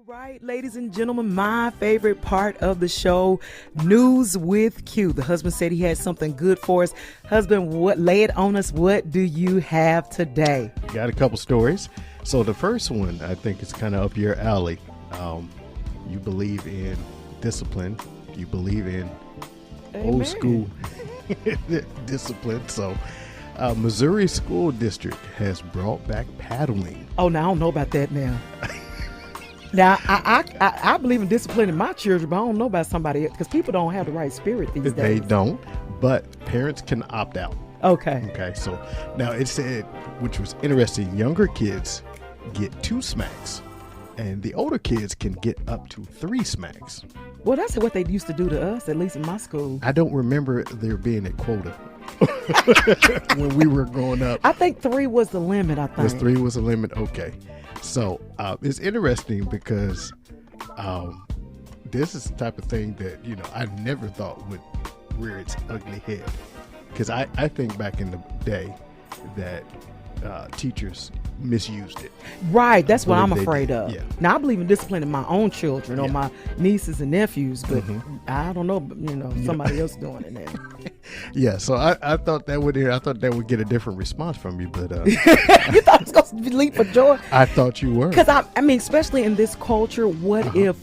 Right, ladies and gentlemen, my favorite part of the show, News with Q. The husband said he had something good for us. Husband, lay it on us. What do you have today? Got a couple stories. So the first one, I think, is kind of up your alley. You believe in discipline. You believe in old school discipline. So Missouri School District has brought back paddling. Oh, now I don't know about that now. Now, I believe in disciplining my children, but I don't know about somebody else because people don't have the right spirit these days. They don't, but parents can opt out. Okay. So now it said, which was interesting, younger kids get 2 smacks, and the older kids can get up to 3 smacks. Well, that's what they used to do to us, at least in my school. I don't remember there being a quota when we were growing up. I think 3 was the limit, I think. 3 was the limit? Okay. So it's interesting because this is the type of thing that, I never thought would rear its ugly head. Because I think back in the day that teachers misused it. Right. That's what I'm afraid of. Yeah. Now, I believe in disciplining my own children or my nieces and nephews, but I don't know, somebody else doing it now. Yeah, so I thought that would get a different response from you, but you thought I was going to leap for joy? I thought you were. Because I mean, especially in this culture, what if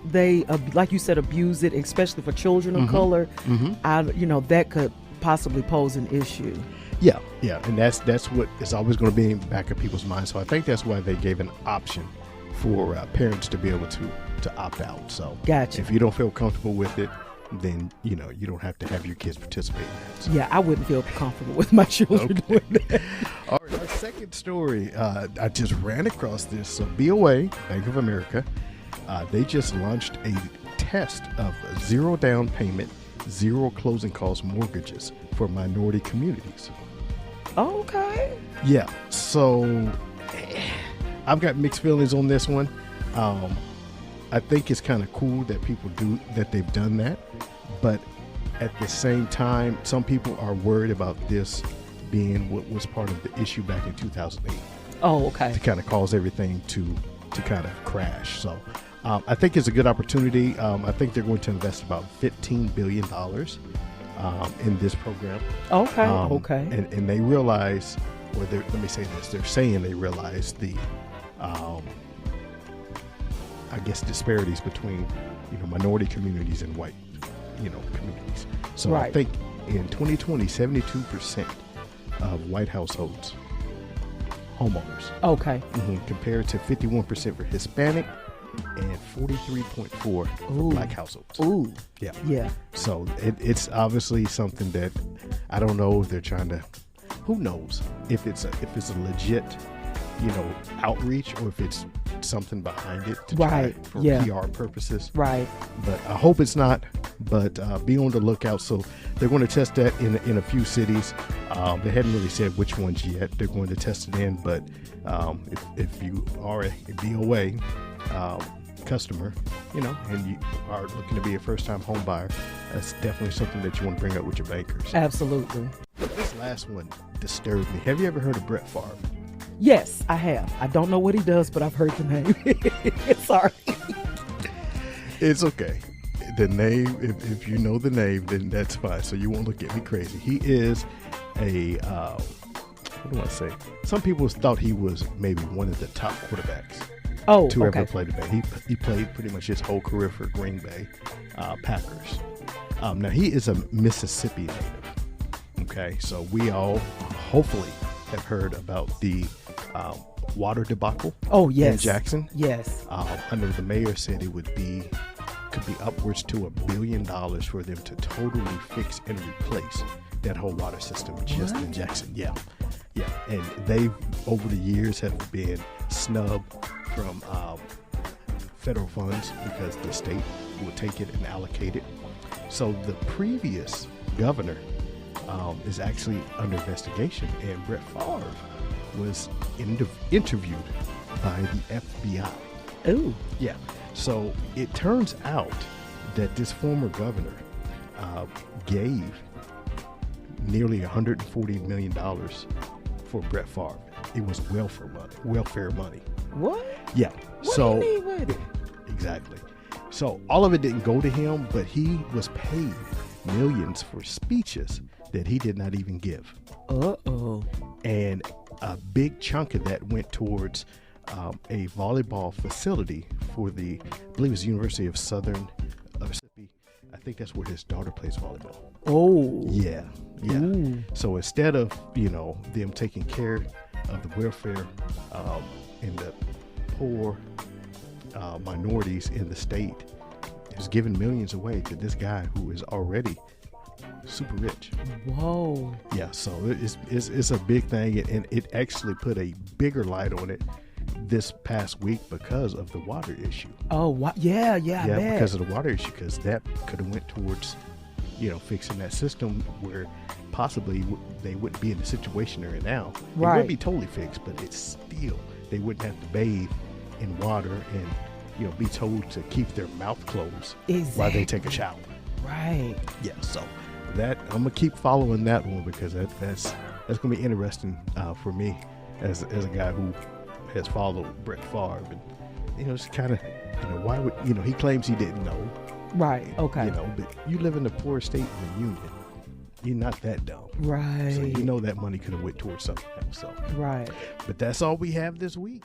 they, like you said, abuse it, especially for children of color? That could possibly pose an issue. Yeah, and that's what is always going to be in the back of people's minds. So I think that's why they gave an option for parents to be able to opt out. So gotcha. If you don't feel comfortable with it, then you don't have to have your kids participate in that. So. Yeah, I wouldn't feel comfortable with my children doing that. All right, our second story, I just ran across this. So BOA, Bank of America, they just launched a test of 0 down payment, 0 closing cost mortgages for minority communities. Okay. Yeah, so I've got mixed feelings on this one. I think it's kind of cool that they've done that, but at the same time, some people are worried about this being what was part of the issue back in 2008. Oh, okay. To kind of cause everything to kind of crash. So I think it's a good opportunity. I think they're going to invest about $15 billion in this program. Okay. Okay. And they realize, let me say this, they're saying they realize the disparities between minority communities and white communities. So right. I think in 2020, 72% of white households, homeowners, compared to 51% for Hispanic and 43.4 for black households. Ooh. Yeah. So it's obviously something that I don't know if they're trying to. Who knows if it's a legit outreach or if it's something behind it to try for PR purposes. Right. But I hope it's not. But be on the lookout. So they're going to test that in a few cities. They hadn't really said which ones yet. They're going to test it in. But if you are a BOA customer, and you are looking to be a first-time home buyer, that's definitely something that you want to bring up with your bankers. Absolutely. This last one disturbed me. Have you ever heard of Brett Favre? Yes, I have. I don't know what he does, but I've heard the name. Sorry. It's okay. The name, if you know the name, then that's fine. So you won't look at me crazy. He is what do I say? Some people thought he was maybe one of the top quarterbacks to ever play the game. He played pretty much his whole career for Green Bay Packers. Now, he is a Mississippi native. Okay, so we all hopefully have heard about the water debacle in Jackson. Yes. I know the mayor said it could be upwards to $1 billion for them to totally fix and replace that whole water system just in Jackson. Yeah. And they, over the years, have been snubbed from federal funds because the state will take it and allocate it. So the previous governor is actually under investigation, and Brett Favre was interviewed by the FBI. Oh. Yeah. So it turns out that this former governor gave nearly $140 million for Brett Favre. It was welfare money. What? Yeah. What so do you need with it? exactly. So all of it didn't go to him, but he was paid millions for speeches that he did not even give. And a big chunk of that went towards a volleyball facility for the, I believe it's University of Southern Mississippi. I think that's where his daughter plays volleyball. Oh. Yeah. Ooh. So instead of, them taking care of the welfare and the poor minorities in the state, is giving millions away to this guy who is already super rich. Whoa. Yeah, so it's a big thing, and it actually put a bigger light on it this past week because of the water issue. Oh, yeah, I bet. Because of the water issue, because that could have went towards, fixing that system where possibly they wouldn't be in the situation they're in now. It wouldn't be totally fixed, but it's still, they wouldn't have to bathe in water and, be told to keep their mouth closed while they take a shower. Right. Yeah, so that I'm gonna keep following that one because that's gonna be interesting for me as a guy who has followed Brett Favre, and it's kind of why would he claims he didn't know. Right. Okay. But you live in the poorest state in the union. You're not that dumb. Right. So that money could have went towards something else. So right. But that's all we have this week.